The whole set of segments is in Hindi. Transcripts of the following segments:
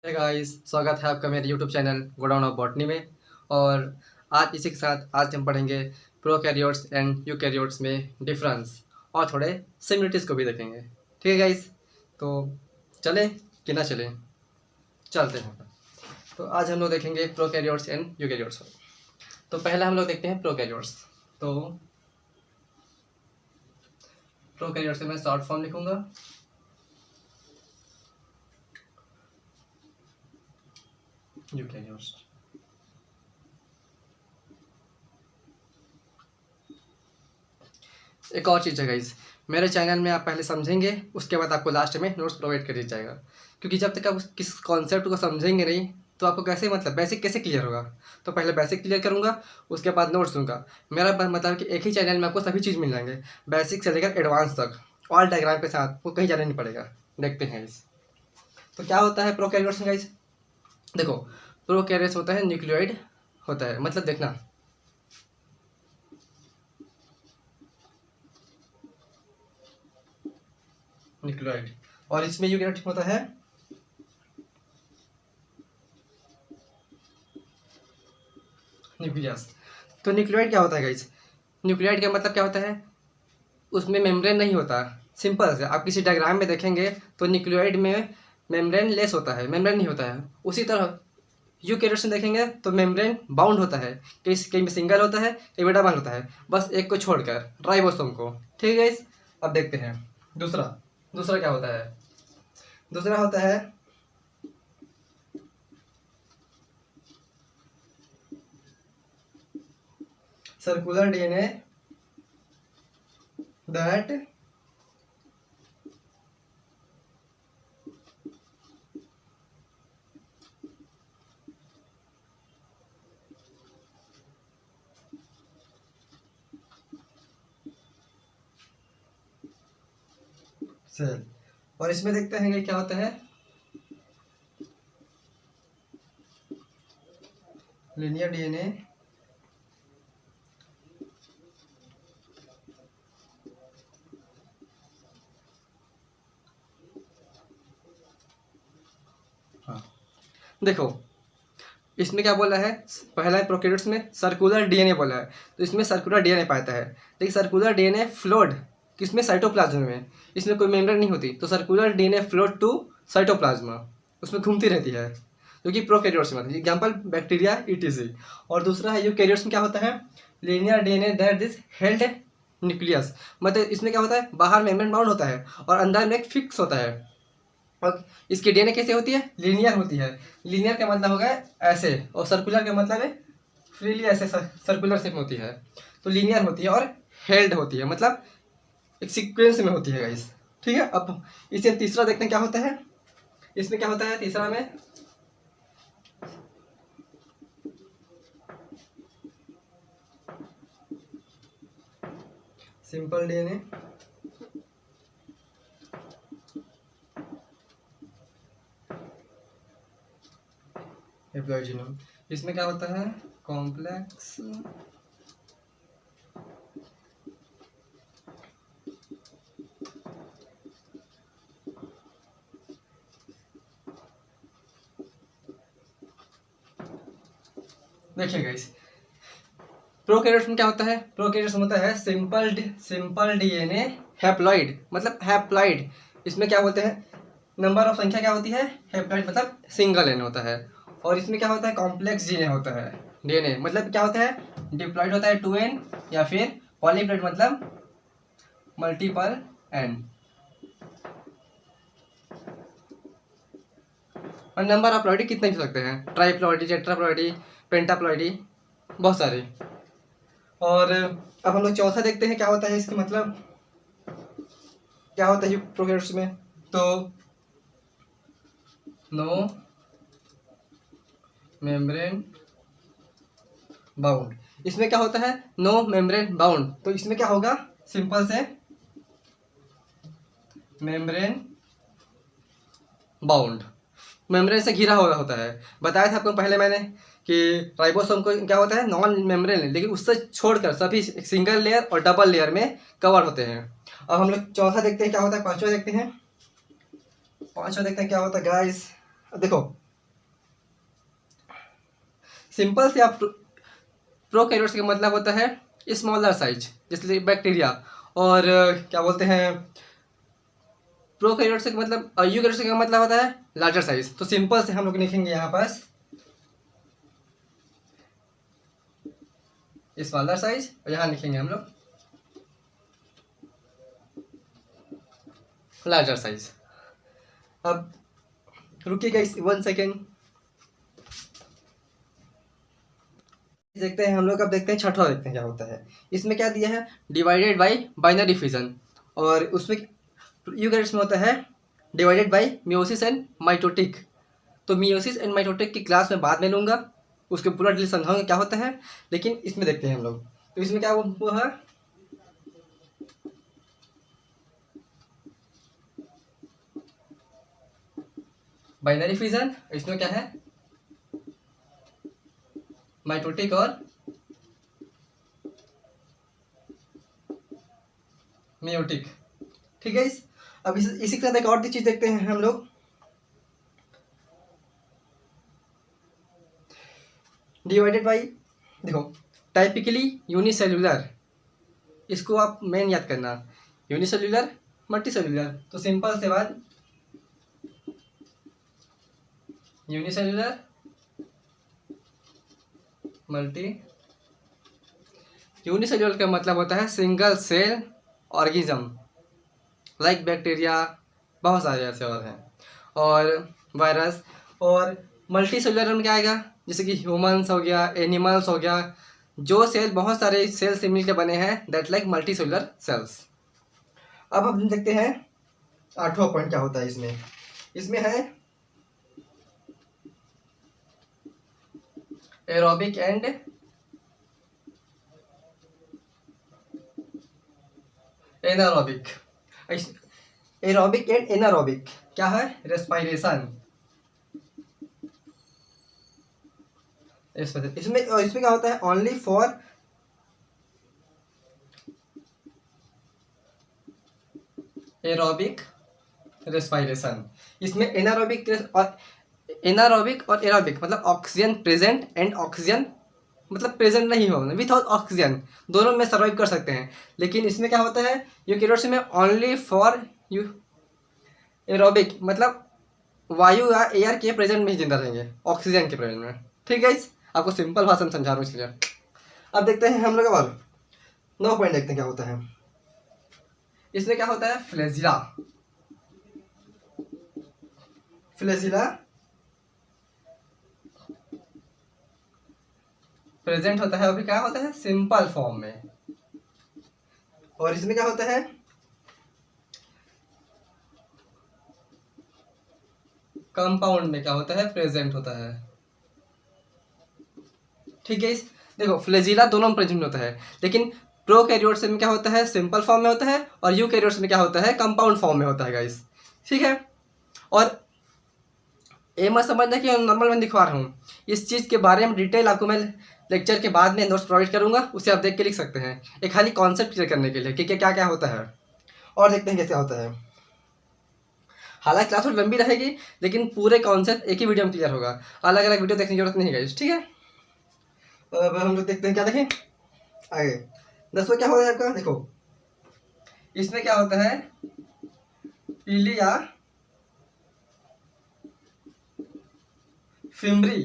हे गाइस, स्वागत है आपका मेरे YouTube channel godown of botany में। और आज इसी के साथ आज हम पढ़ेंगे प्रोकैरियोट्स एंड यूकैरियोट्स में डिफरेंस और थोड़े सिमिलरिटीज़ को भी देखेंगे। ठीक है गाइस, तो चलें कि ना चलें? चलते हैं। तो आज हम लोग देखेंगे प्रोकैरियोट्स एंड यूकैरियोट्स। तो पहला हम लोग देखते हैं प्रोकैरियोट्स। तो प्रोकैरियोट्स में मैं शॉर्ट फॉर्म लिखूंगा। यूकैरियोट्स। एक और चीज़ है गाइस, मेरे चैनल में आप पहले समझेंगे, उसके बाद आपको लास्ट में नोट्स प्रोवाइड कर दिया जाएगा। क्योंकि जब तक आप किस कॉन्सेप्ट को समझेंगे नहीं तो आपको कैसे बेसिक कैसे क्लियर होगा। तो पहले बेसिक क्लियर करूंगा, उसके बाद नोट्स दूंगा। मेरा मतलब कि एक ही चैनल में आपको सभी चीज़ मिल जाएंगे, बेसिक से लेकर एडवांस तक, ऑल डायग्राम के साथ। वो कहीं जाना नहीं पड़ेगा। देखते हैं गाइस, तो क्या होता है प्रोकैरियोट्स गाइस। देखो, प्रोकैरियोट्स होता है न्यूक्लियोइड होता है, मतलब देखना न्यूक्लियोइड, और इसमें यूकैरियोट होता है न्यूक्लियस। तो न्यूक्लियोइड क्या होता है गाइस? न्यूक्लियोइड का मतलब क्या होता है? उसमें मेम्ब्रेन नहीं होता। सिंपल से आप किसी डायग्राम में देखेंगे तो न्यूक्लियोइड में मेम्ब्रेन लेस होता है, मेम्ब्रेन नहीं होता है। उसी तरह यूकैरियोट्स में देखेंगे तो मेम्ब्रेन बाउंड होता है, कहीं में सिंगल होता है, कहीं में डबल होता है, बस एक को छोड़कर, राइबोसोम को। ठीक है गाइस, अब देखते हैं दूसरा। दूसरा क्या होता है? दूसरा होता है सर्कुलर डीएनए दैट सेल। और इसमें देखते हैं कि क्या होता है, लिनियर डीएनए हाँ देखो, इसमें क्या बोला है? पहला प्रोकैरियोट्स में सर्कुलर डीएनए बोला है, तो इसमें सर्कुलर डीएनए पाता है। लेकिन सर्कुलर डीएनए फ्लोड किसमें? साइटोप्लाज्म में। इसमें कोई मेम्ब्रेन नहीं होती, तो circular DNA flowed to cytoplasm, उसमें घूमती रहती है, जो कि प्रोकैरियोट्स में। Example bacteria ETC. और दूसरा है यूकैरियोट्स में क्या होता है? Linear DNA that is held nucleus. मतलब इसमें क्या होता है? बाहर मेम्ब्रेन बाउंड होता है और अंदर में एक फिक्स होता है। और इसकी डीएनए कैसे होती है? लीनियर होती है। लीनियर का मतलब होगा ऐसे, और सर्कुलर का मतलब है फ्रीली ऐसे सर्कुलर शेप में होती है। तो लीनियर होती है और हेल्ड होती है, मतलब एक सीक्वेंस में होती है गाइस। ठीक है, अब इसे तीसरा देखते हैं क्या होता है। इसमें क्या होता है तीसरा में? Simple DNA haploid genome. इसमें क्या होता है? कॉम्प्लेक्स देखिए गाइस, प्रोकैरियोट्स में क्या होता है? प्रोकैरियोट्स में होता है सिंपल डीएनए हैप्लॉइड, मतलब हैप्लॉइड। इसमें क्या बोलते हैं? नंबर ऑफ संख्या क्या होती है? हैप्लॉइड मतलब सिंगल एन होता है। और इसमें क्या होता है? कॉम्प्लेक्स डीएनए होता है। डीएनए मतलब क्या होता है? डिप्लॉइड होता है 2n, या फिर पॉलीप्लॉइड मतलब मल्टीपल n। और नंबर ऑफ प्लॉइडी कितने हो सकते हैं? ट्राइप्लॉइडी, टेट्राप्लॉइडी, पेंटाप्लॉइडी, बहुत सारे। और अब हम लोग चौथा देखते हैं क्या होता है। इसका मतलब क्या होता है प्रोकैरियोट्स में? तो नो मेम्ब्रेन बाउंड। इसमें क्या होता है? No membrane bound. तो इसमें क्या होगा? सिंपल से मेम्ब्रेन बाउंड, मेम्ब्रेन से घिरा हुआ होता है। बताया था आपको पहले मैंने कि राइबोसोम को क्या होता है? नॉन मेम्ब्रेन, लेकिन उससे छोड़कर सभी सिंगल लेयर और डबल लेयर में कवर होते हैं। अब हम लोग चौथा देखते हैं क्या होता है। पांचवा देखते हैं क्या होता है गाइस। देखो, सिंपल से आप प्रोकैरियोट्स का मतलब होता है स्मॉलर साइज, जैसे बैक्टीरिया, और क्या बोलते हैं प्रोकैरियोट्स का मतलब यूकैरियोट्स का मतलब होता है लार्जर साइज। तो सिंपल से हम लोग लिखेंगे यहाँ पास स्मॉलर साइज, और यहाँ लिखेंगे हम लोग लार्जर साइज। अब रुकिएगा 1 सेकेंड, देखते हैं हम लोग। अब देखते हैं छठवां, देखते हैं क्या होता है। इसमें क्या दिया है, डिवाइडेड बाय बाइनरी फिजन, और उसमें यूकैरियोट्स में होता है divided by meiosis and mitotic. तो मियोसिस एंड माइटोटिक की क्लास में बाद में लूंगा, उसके पूरा डिटेल समझाऊंगा क्या होता है, लेकिन इसमें देखते हैं हम लोग। तो इसमें क्या वो है, बाइनरी फिजन, इसमें क्या है माइटोटिक और मियोटिक। ठीक है। अब इसी के साथ एक और चीज देखते हैं हम लोग, डिवाइडेड बाई, देखो टाइपिकली यूनिसेल्युलर, इसको आप मेन याद करना, यूनिसेल्युलर मल्टीसेल्युलर। तो सिंपल से बात, यूनिसेल्युलर मल्टी, यूनिसेल्युलर का मतलब होता है single cell organism, like bacteria, बहुत सारे ऐसे और हैं, और वायरस। और मल्टी सेलुलर में क्या आएगा, जैसे कि ह्यूमंस हो गया, एनिमल्स हो गया, जो सेल बहुत सारे सेल से मिलकर बने हैं, that like multi cellular cells. अब हम देखते हैं 8वां पॉइंट क्या होता है इसमें। इसमें है aerobic and anaerobic. Aerobic and anaerobic क्या है, रेस्पिरेशन। इसमें क्या होता है, ओनली फॉर एरोबिक रेस्पिरेशन। इसमें एनारोबिक और एरोबिक मतलब ऑक्सीजन प्रेजेंट एंड ऑक्सीजन मतलब प्रेजेंट नहीं हो, विदाउट ऑक्सीजन दोनों में सर्वाइव कर सकते हैं। लेकिन इसमें क्या होता है, यूकैरियोट्स में ओनली फॉर यू एरोबिक मतलब वायु या एयर के प्रेजेंट में ही जिंदा रहेंगे, ऑक्सीजन के प्रेजेंट में। ठीक है, आपको सिंपल भाषा में समझा रहा हूँ इसलिए। अब देखते हैं हम लोग, अब 9 पॉइंट देखते हैं क्या होता है। इसमें क्या होता है, फ्लैजिला। फ्लैजिला प्रेजेंट होता है, अभी क्या होता है सिंपल फॉर्म में। और इसमें क्या होता है, कंपाउंड में क्या होता है, प्रेजेंट होता है। ठीक है, देखो फ्लैजिला दोनों में प्रेजेंट होता है, लेकिन प्रोकैरियोट्स में क्या होता है, सिंपल फॉर्म में होता है, और यूकैरियोट्स में क्या होता है, कंपाउंड फॉर्म में होता है गाइस। ठीक है, और ये मत समझना कि नॉर्मल मैं दिखा रहा हूँ, इस चीज़ के बारे में डिटेल आपको मैं लेक्चर के बाद में नोट्स प्रोवाइड करूंगा, उसे आप देख के लिख सकते हैं, एक खाली कॉन्सेप्ट क्लियर करने के लिए कि क्या क्या होता है। और देखते हैं कैसे होता है। हालांकि क्लास थोड़ी लंबी रहेगी, लेकिन पूरे कॉन्सेप्ट एक ही वीडियो में क्लियर होगा, अलग अलग वीडियो देखने की जरूरत नहीं है। ठीक है, अब हम लोग देखते हैं क्या देखें आगे। 10वां क्या होगा आपका, देखो इसमें क्या होता है, पीलिया फिम्बरी।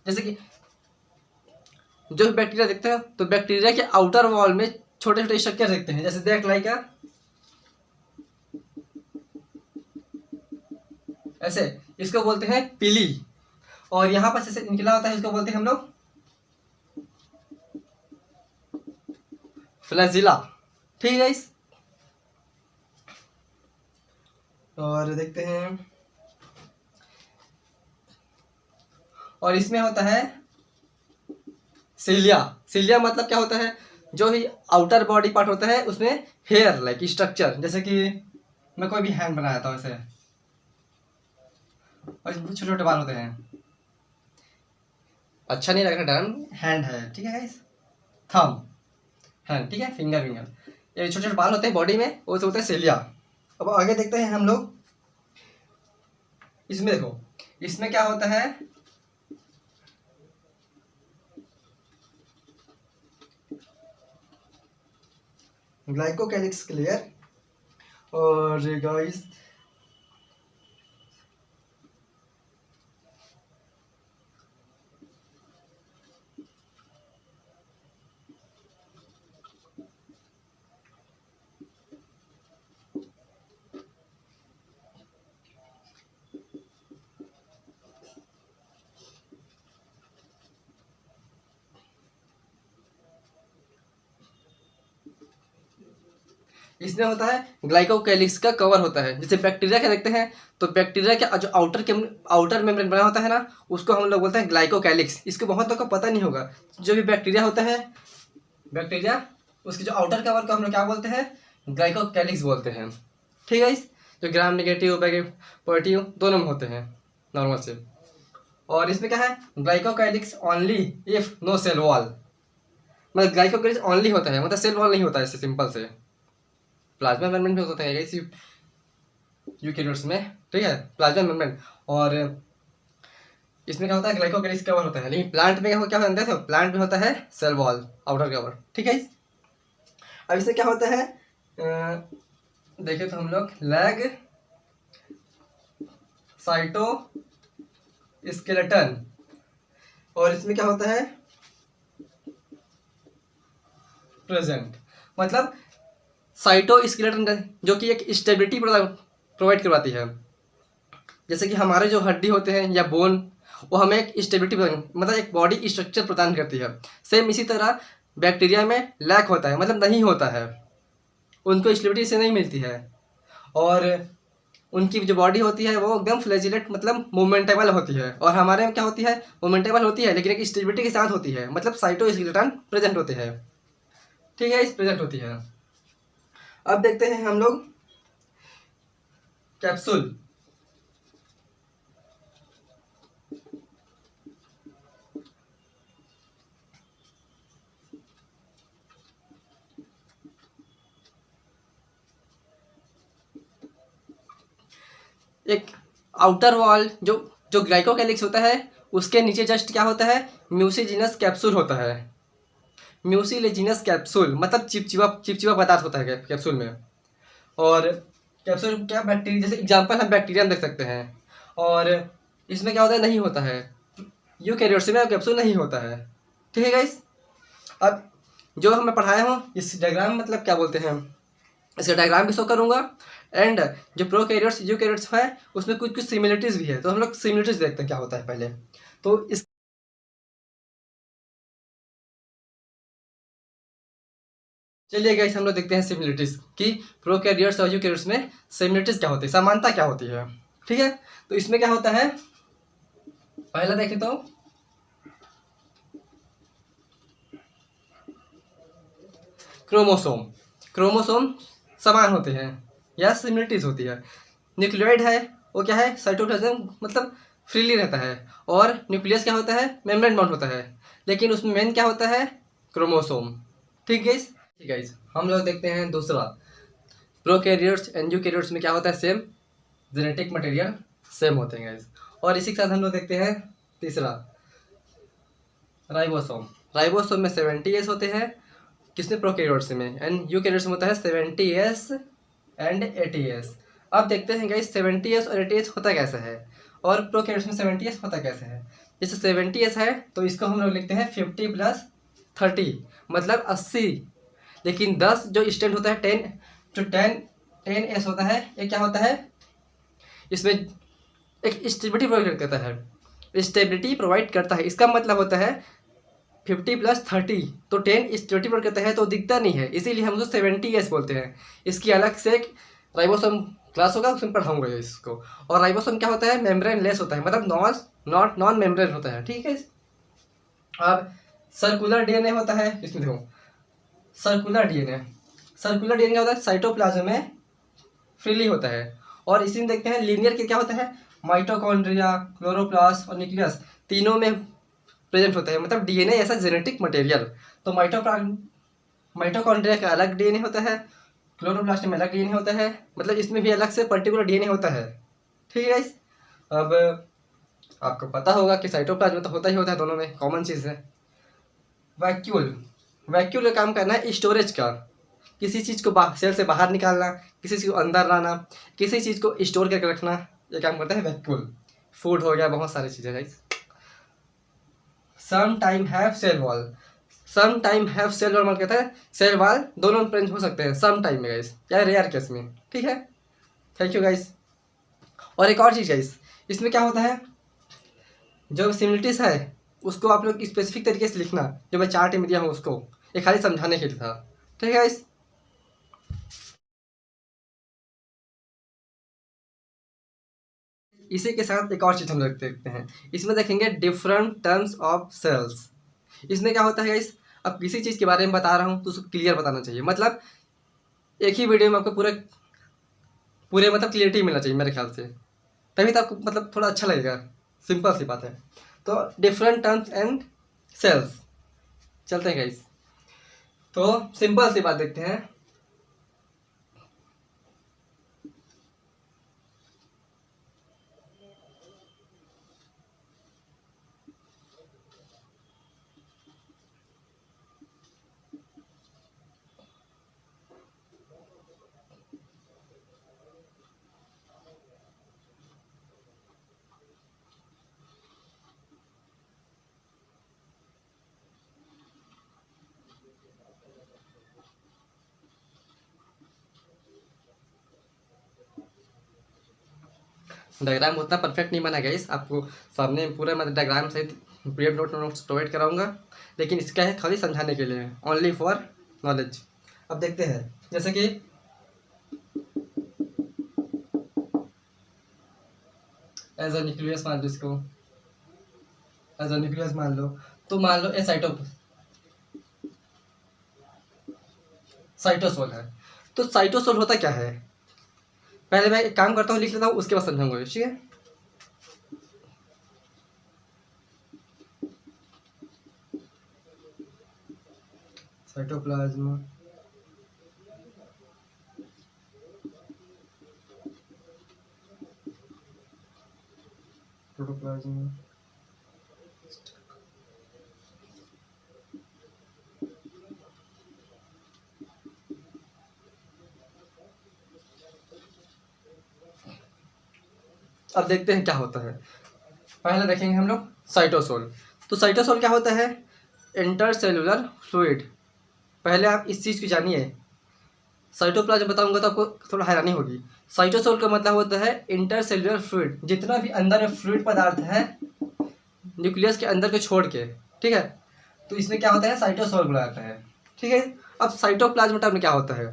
जैसे कि जो बैक्टीरिया देखते हैं, तो बैक्टीरिया के आउटर वॉल में छोटे छोटे स्ट्रक्चर देखते हैं, जैसे देख लाइक ऐसे, इसको बोलते हैं पीली। और यहाँ पर जैसे निकला होता है, इसको बोलते हैं हम लोग फ्लैजिला। ठीक है, और देखते हैं, और इसमें होता है सिलिया। सिलिया मतलब क्या होता है, जो ही आउटर बॉडी पार्ट होता है उसमें हेयर लाइक स्ट्रक्चर, जैसे कि मैं कोई भी हैंड बनाया था वैसे, और छोटे छोटे बाल होते हैं। अच्छा नहीं लग रहा टर्म, हैंड है। ठीक है, थंब हैंड, ठीक है, फिंगर विंगर, ये छोटे छोटे बाल होते हैं बॉडी में, वो होता है सिलिया। अब आगे देखते हैं हम लोग। इसमें देखो, इसमें क्या होता है, ग्लाइकोकैलिक्स क्लियर। और गाइस इसमें होता है ग्लाइकोकैलिक्स का कवर होता है। जैसे बैक्टीरिया का देखते हैं तो बैक्टीरिया का जो आउटर मेम्ब्रेन बना होता है ना, उसको हम लोग बोलते हैं ग्लाइकोकैलिक्स। इसको बहुत लोग को पता नहीं होगा। जो भी बैक्टीरिया होता है, बैक्टीरिया, उसकी जो आउटर कवर को हम लोग क्या बोलते हैं, ग्लाइकोकैलिक्स बोलते हैं। ठीक है। इस जो ग्राम नेगेटिव पॉजिटिव दोनों में होते हैं नॉर्मल से। और इसमें क्या है, glycocalyx only if no cell wall. मतलब ग्लाइकोकैलिक्स ओनली होता है, मतलब सेल वॉल नहीं होता है, इससे सिंपल से। प्लाज्मा मेम्ब्रेन भी होता है इसी यूकेरियोट्स में। ठीक है, प्लाज्मा मेम्ब्रेन। और इसमें क्या होता है, ग्लाइकोकैलिक्स कवर होता है। लेकिन प्लांट में क्या होता है, प्लांट में होता है सेल वॉल, आउटर कवर। ठीक है। अब इसमें क्या होता है, देखें तो हम लोग लैग साइटो स्केलेटन। और इसमें क्या होता है, प्रेजेंट। मतलब साइटो स्केलेटन जो कि एक स्टेबिलिटी प्रोवाइड करवाती है। जैसे कि हमारे जो हड्डी होते हैं या बोन, वो हमें एक स्टेबिलिटी मतलब एक बॉडी स्ट्रक्चर प्रदान करती है। सेम इसी तरह बैक्टीरिया में लैक होता है, मतलब नहीं होता है, उनको स्टेबिलिटी से नहीं मिलती है। और उनकी जो बॉडी होती है वो एकदम फ्लैजिलेट, मतलब मूवमेंटेबल होती है। और हमारे में क्या होती है, मूवमेंटेबल होती है लेकिन एक स्टेबिलिटी के साथ होती है, मतलब साइटोस्केलेटन प्रेजेंट होते हैं। ठीक है, इस प्रेजेंट होती है। अब देखते हैं हम लोग कैप्सूल। एक आउटर वॉल जो जो ग्लाइकोकैलिक्स होता है, उसके नीचे जस्ट क्या होता है, म्यूसिजिनस कैप्सूल होता है। म्यूसिलेजिनस कैप्सूल मतलब चिपचिपा पदार्थ होता है कैप्सूल में। और कैप्सूल क्या, बैक्टीरिया, जैसे एग्जांपल हम बैक्टीरिया देख सकते हैं। और इसमें क्या होता है, नहीं होता है, यूकेरियोट्स में कैप्सूल नहीं होता है। ठीक है गाइस। अब जो मैं पढ़ाया हूँ इस डायग्राम, मतलब क्या बोलते हैं, इसका डायग्राम भी शो करूंगा। एंड जो प्रोकैरियोट्स यूकेरियोट्स है उसमें कुछ कुछ सिमिलरिटीज भी है, तो हम लोग सिमिलरिटीज देखते हैं क्या होता है पहले। तो इस चलिए गाइस हम लोग देखते हैं सिमिलरिटीज कि प्रोकैरियोट्स और यूकेरियोट्स में सिमिलरिटीज क्या होती है, समानता क्या होती है। ठीक है। तो इसमें क्या होता है, पहला देखें तो क्रोमोसोम। क्रोमोसोम समान होते हैं या सिमिलरिटीज होती है। न्यूक्लियोइड है, वो क्या है, साइटोप्लाज्म मतलब फ्रीली रहता है। और न्यूक्लियस क्या होता है, मेम्ब्रेन बाउंड होता है। लेकिन उसमें मेन क्या होता है, क्रोमोसोम। ठीक है। ठीक है, हम लोग देखते हैं दूसरा, प्रोकैरियोट्स एंड यूकेरियोट्स में क्या होता है, सेम जेनेटिक मटेरियल सेम होते हैं गाइस। और इसी के साथ हम लोग देखते हैं तीसरा, राइबोसोम। राइबोसोम में 70S होते हैं, किसमें, प्रोकैरियोट्स में। एंड यूकेरियोट्स में होता है 70S एंड 80S। अब देखते हैं गाइस 70S और 80S होता कैसे है, और प्रोकैरियोट्स में 70S होता कैसे है। जैसे 70S है तो इसको हम लोग लिखते हैं 50 + 30 मतलब 80। लेकिन 10 जो स्टैंड होता है 10 जो 10S होता है, ये क्या होता है, इसमें एक स्टेबिलिटी प्रोवाइड करता है, स्टेबिलिटी प्रोवाइड करता है। इसका मतलब होता है 50 + 30 तो 10 स्टेबिलिटी प्रोवाइड करता है, तो दिखता नहीं है, इसीलिए हम उसको 70S बोलते हैं। इसकी अलग से एक राइबोसोम क्लास होगा, उसमें पढ़ाऊंगा इसको। और राइबोसोम क्या होता है, मेम्ब्रेन लेस होता है, मतलब नॉन मेम्ब्रेन होता है। ठीक है। अब सर्कुलर डीएनए होता है, इसमें देखो सर्कुलर डीएनए। सर्कुलर डीएनए क्या होता है, साइटोप्लाज्म में फ्रीली होता है। और इसी में देखते हैं लीनियर के क्या होता है, माइटोकॉन्ड्रिया, क्लोरोप्लास्ट और न्यूक्लियस तीनों में प्रेजेंट होता है, मतलब डीएनए ऐसा जेनेटिक मटेरियल। तो माइटोकॉन्ड्रिया का अलग डीएनए होता है, क्लोरोप्लास्ट में अलग डीएनए होता है, मतलब इसमें भी अलग से पर्टिकुलर डीएनए होता है। ठीक है गाइस। अब आपको पता होगा कि साइटोप्लाज्म में तो होता ही होता है, दोनों में कॉमन चीज़ है। वैक्यूल। वैक्यूल का काम करना है स्टोरेज का। किसी चीज़ को सेल से बाहर निकालना, किसी चीज़ को अंदर लाना, किसी चीज़ को स्टोर करके रखना, ये काम करता है वैक्यूल। फूड हो गया, बहुत सारी चीज़ें guys. Some time have cell wall, some time have cell wall मतलब कहता है सेल वॉल दोनों प्रेजेंट हो सकते हैं सम टाइम में गाइस, या रेयर केस में, ठीक है। Thank you guys. और एक और चीज़ गाइस, इसमें क्या होता है, जो सिमिलरिटीज है उसको आप लोग स्पेसिफिक तरीके से लिखना, जो मैं चार्ट में दिया हूँ उसको, ये खाली समझाने के लिए था, ठीक है गाइस। इसी के साथ एक और चीज़ हम लोग देखते हैं, इसमें देखेंगे डिफरेंट टर्म्स ऑफ सेल्स। इसमें क्या होता है गाइस, अब किसी चीज़ के बारे में बता रहा हूँ तो उसको क्लियर बताना चाहिए, मतलब एक ही वीडियो में आपको पूरे पूरे मतलब क्लियरिटी मिलना चाहिए मेरे ख्याल से, तभी तो आपको मतलब थोड़ा अच्छा लगेगा। सिंपल सी बात है। तो डिफरेंट टर्म्स एंड सेल्स, चलते हैं गाइस। तो सिंपल सी बात देखते हैं। डायग्राम उतना परफेक्ट नहीं बना गाइस, आपको सामने पूरा मैं डायग्राम सहित पीडीएफ नोट्स प्रोवाइड कराऊंगा, लेकिन इसका है खाली समझाने के लिए, ओनली फॉर नॉलेज। अब देखते हैं, जैसे कि एज अ न्यूक्लियस मान लो इसको, एज अ न्यूक्लियस मान लो, तो मान लो ए साइटोसोल है। तो साइटोसोल होता क्या है, पहले मैं एक काम करता हूँ, लिख लेता हूँ, उसके बाद समझाऊंगा, ठीक है। साइटोप्लाज्म, प्रोटोप्लाज्म, अब देखते हैं क्या होता है। पहले देखेंगे हम लोग साइटोसोल। तो साइटोसोल क्या होता है, इंटरसेलुलर फ्लूइड। पहले आप इस चीज़ की जानिए, साइटोप्लाज्म बताऊंगा तो आपको थोड़ा हैरानी होगी। साइटोसोल का मतलब होता है इंटरसेलुलर फ्लूइड, जितना भी अंदर में फ्लूइड पदार्थ है न्यूक्लियस के अंदर को छोड़ के, ठीक है, तो इसमें क्या होता है, साइटोसोल बुलाया जाता है, ठीक है। अब साइटोप्लाज्म टर्म में क्या होता है,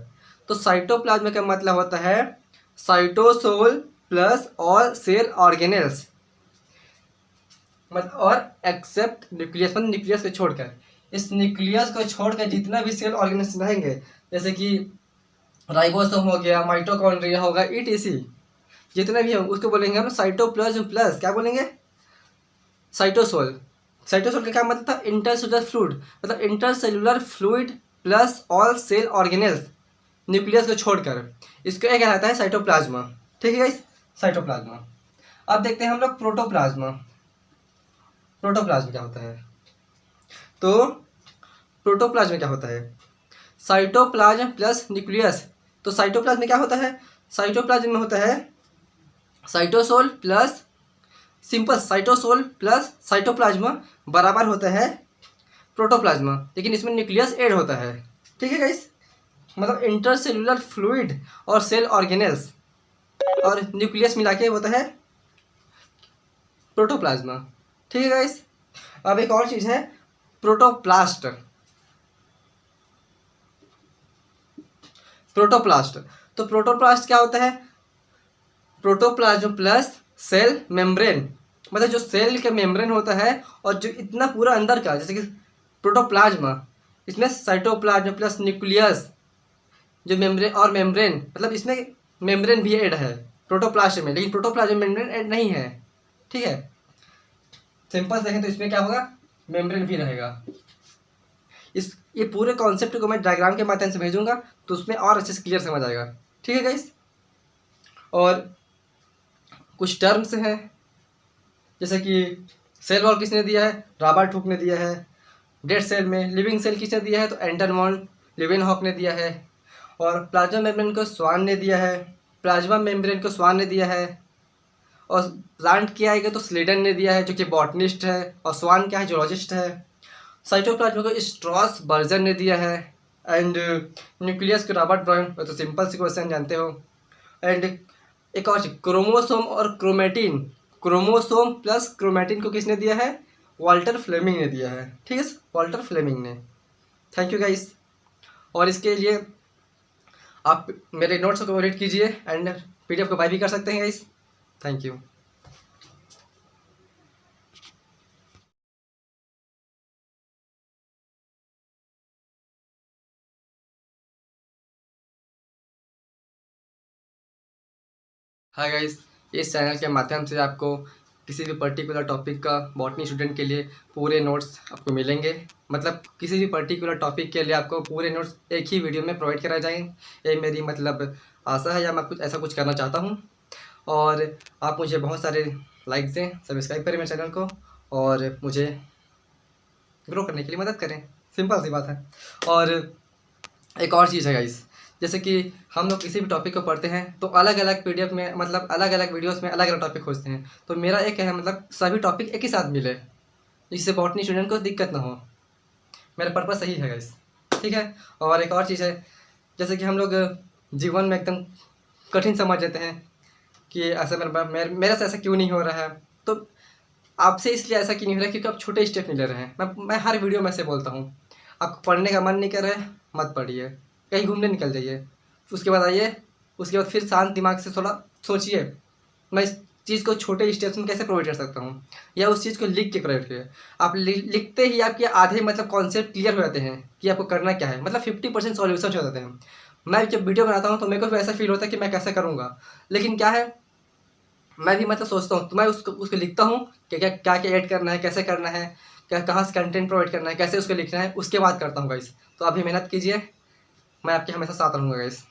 तो साइटोप्लाज्म का मतलब होता है cytosol plus all cell organelles, मतलब और एक्सेप्ट न्यूक्लियस, मतलब न्यूक्लियस को छोड़कर, इस न्यूक्लियस को छोड़कर जितना भी सेल ऑर्गेनेल्स रहेंगे, जैसे कि राइबोसोम हो गया, माइटोकॉन्ड्रिया होगा, ईटीसी, जितने भी होंगे उसको बोलेंगे हम साइटोप्लाज्म प्लस क्या बोलेंगे, साइटोसोल। साइटोसोल का क्या मतलब था, इंटरसेलुलर फ्लूइड, मतलब intercellular fluid plus all cell organelles, nucleus को छोड़कर, इसको क्या कहलाता है, साइटोप्लाज्मा, ठीक है गाइस, साइटोप्लाज्मा। अब देखते हैं हम लोग प्रोटोप्लाज्मा। प्रोटोप्लाज्म क्या होता है, तो प्रोटोप्लाज्म क्या होता है, साइटोप्लाज्म प्लस न्यूक्लियस। तो साइटोप्लाज्म में क्या होता है, साइटोप्लाज्म में होता है cytosol plus, simple cytosol plus cytoplasm बराबर होता है प्रोटोप्लाज्मा, लेकिन इसमें न्यूक्लियस ऐड होता है, ठीक है गाइस। मतलब इंटरसेलुलर फ्लूइड और सेल ऑर्गेनेल्स और न्यूक्लियस मिला के होता है प्रोटोप्लाज्मा, ठीक है गाइस। अब एक और चीज़ है प्रोटोप्लास्ट। प्रोटोप्लास्ट, तो प्रोटोप्लास्ट क्या होता है, प्रोटोप्लाज्म प्लस सेल मेम्ब्रेन, मतलब जो सेल का मेम्ब्रेन होता है और जो इतना पूरा अंदर का, जैसे कि प्रोटोप्लाज्मा, इसमें साइटोप्लाज्म प्लस न्यूक्लियस, जो मेम्ब्रेन और मेम्ब्रेन, मतलब इसमें मेम्ब्रेन भी ऐड है प्रोटोप्लास्ट में, लेकिन प्रोटोप्लाज्म में मेम्ब्रेन ऐड नहीं है, ठीक है। सिंपल देखें तो इसमें क्या होगा, मेम्ब्रेन भी रहेगा। इस ये पूरे कॉन्सेप्ट को मैं डायग्राम के माध्यम से भेजूंगा, तो उसमें और अच्छे से क्लियर समझ आएगा, ठीक है गाइस। और कुछ टर्म्स हैं, जैसे कि सेल वॉल किसने दिया है, रॉबर्ट हुक ने दिया है। डेड सेल में लिविंग सेल किसने दिया है, तो एंटन वॉन लिवेनहॉक ने दिया है। और प्लाज्मा मेम्ब्रेन को स्वान ने दिया है, और प्लांट क्या आएगा तो स्लेडन ने दिया है जो कि बॉटनिस्ट है, और स्वान क्या है जूलॉजिस्ट है। साइटोप्लाज्मा को स्ट्रॉस बर्जन ने दिया है, एंड न्यूक्लियस को रॉबर्ट ब्राउन, तो सिंपल सी क्वेश्चन जानते हो। एंड एक और चीज, क्रोमोसोम और क्रोमेटिन, क्रोमोसोम प्लस क्रोमेटिन को किसने दिया है, वाल्टर फ्लेमिंग ने दिया है, ठीक है, वाल्टर फ्लेमिंग ने। Thank you guys. और इसके लिए आप मेरे नोट्स को रीड कीजिए एंड PDF को बाय भी कर सकते हैं guys. Thank you. Hi guys, इस चैनल के माध्यम से आपको किसी भी पर्टिकुलर टॉपिक का बॉटनी स्टूडेंट के लिए पूरे नोट्स आपको मिलेंगे। मतलब किसी भी पर्टिकुलर टॉपिक के लिए आपको पूरे नोट्स एक ही वीडियो में प्रोवाइड कराए जाएंगे। ये मेरी मतलब आशा है, या मैं कुछ ऐसा कुछ करना चाहता हूँ। और आप मुझे बहुत सारे लाइक दें, सब्सक्राइब करें मेरे चैनल को, और मुझे ग्रो करने के लिए मदद करें। सिंपल सी बात है। और एक और चीज़ है गाइस, जैसे कि हम लोग किसी भी टॉपिक को पढ़ते हैं तो अलग अलग PDF में, मतलब अलग अलग वीडियोस में अलग अलग टॉपिक खोजते हैं। तो मेरा एक है, मतलब सभी टॉपिक एक ही साथ मिले, जिससे बॉटनी स्टूडेंट को दिक्कत ना हो। मेरा पर्पस सही है गाइस, ठीक है। और एक और चीज़ है, जैसे कि हम लोग जीवन में एकदम कठिन समझ लेते हैं कि ऐसा मेरे से ऐसा क्यों नहीं हो रहा है। तो आपसे इसलिए ऐसा क्यों नहीं हो रहा है, क्योंकि आप छोटे स्टेप नहीं ले रहे हैं। मैं हर वीडियो में से बोलता हूँ, आपको पढ़ने का मन नहीं कर रहा है, मत पढ़िए, कहीं घूमने निकल जाइए, उसके बाद आइए, उसके बाद फिर शांत दिमाग से थोड़ा सोचिए मैं इस चीज़ को छोटे स्टेप्स में कैसे प्रोवाइड कर सकता हूँ, या उस चीज़ को लिख के प्रोवाइड करिए। आप लिखते ही आपके आधे मतलब कॉन्सेप्ट क्लियर हो जाते हैं कि आपको करना क्या है, मतलब 50% सॉल्यूशन हो जाते हैं। मैं जब वीडियो बनाता हूँ तो मेरे को भी ऐसा फील होता है कि मैं कैसे करूँगा, लेकिन क्या है, मैं भी मतलब सोचता हूँ, तो मैं उसको लिखता हूँ कि क्या क्या क्या ऐड करना है, कैसे करना है, क्या कहाँ से कंटेंट प्रोवाइड करना है, कैसे उसको लिखना है, उसके बाद करता हूँ गाइस। तो आप भी मेहनत कीजिए, मैं आपके हमेशा साथ रहूँगा गाइस।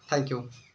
Thank you.